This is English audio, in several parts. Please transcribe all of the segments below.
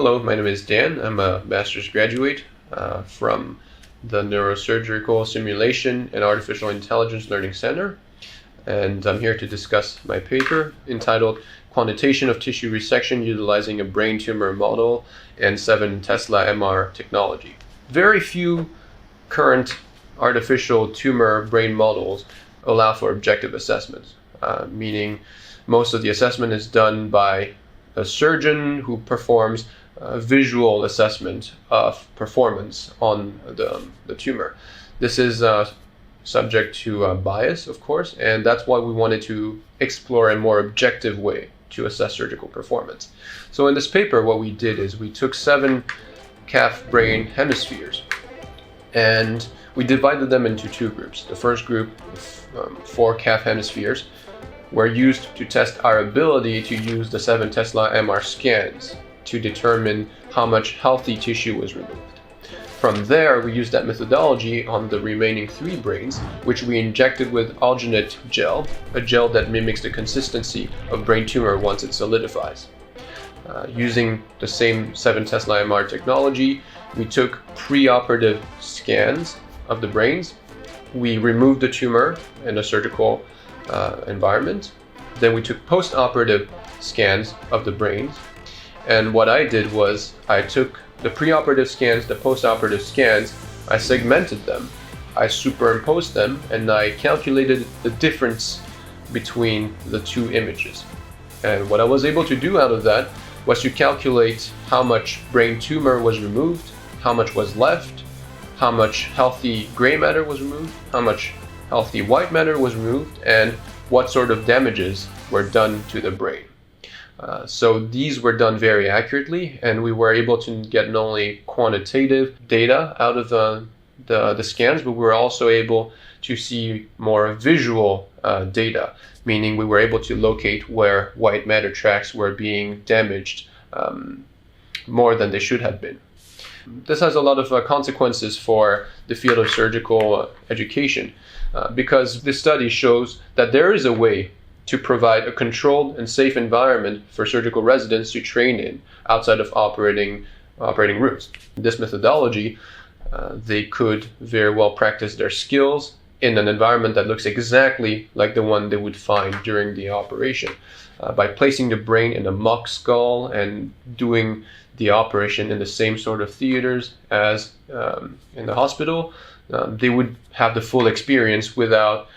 Hello, my name is Dan. I'm a master's graduate from the Neurosurgical Simulation and Artificial Intelligence Learning Center, and I'm here to discuss my paper entitled Quantitation of Tissue Resection Utilizing a Brain Tumor Model and 7 Tesla MR Technology. Very few current artificial tumor brain models allow for objective assessments, meaning most of the assessment is done by a surgeon who performs a visual assessment of performance on the tumor. This is subject to bias, of course, and that's why we wanted to explore a more objective way to assess surgical performance. So in this paper, what we did is we took 7 calf brain hemispheres and we divided them into 2 groups. The first group, 4 calf hemispheres, were used to test our ability to use the 7 Tesla MR scans to determine how much healthy tissue was removed. From there, we used that methodology on the remaining 3 brains, which we injected with Alginate gel, a gel that mimics the consistency of brain tumor once it solidifies. Using the same 7 Tesla MR technology, we took preoperative scans of the brains. We removed the tumor in a surgical environment. Then we took postoperative scans of the brains. And what I did was I took the preoperative scans, the postoperative scans, I segmented them, I superimposed them, and I calculated the difference between the 2 images. And what I was able to do out of that was to calculate how much brain tumor was removed, how much was left, how much healthy gray matter was removed, how much healthy white matter was removed, and what sort of damages were done to the brain. So these were done very accurately, and we were able to get not only quantitative data out of the scans, but we were also able to see more visual data, meaning we were able to locate where white matter tracts were being damaged more than they should have been. This has a lot of consequences for the field of surgical education, because this study shows that there is a way to provide a controlled and safe environment for surgical residents to train in outside of operating rooms. This methodology, they could very well practice their skills in an environment that looks exactly like the one they would find during the operation. By placing the brain in a mock skull and doing the operation in the same sort of theaters as in the hospital, they would have the full experience without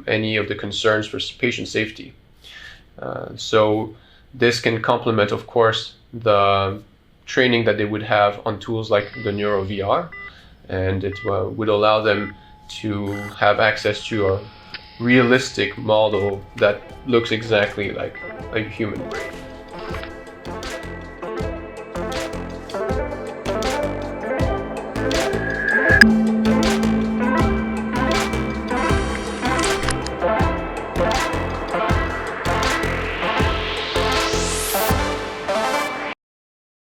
any of the concerns for patient safety. So this can complement, of course, the training that they would have on tools like the Neuro VR, and it would allow them to have access to a realistic model that looks exactly like a human brain.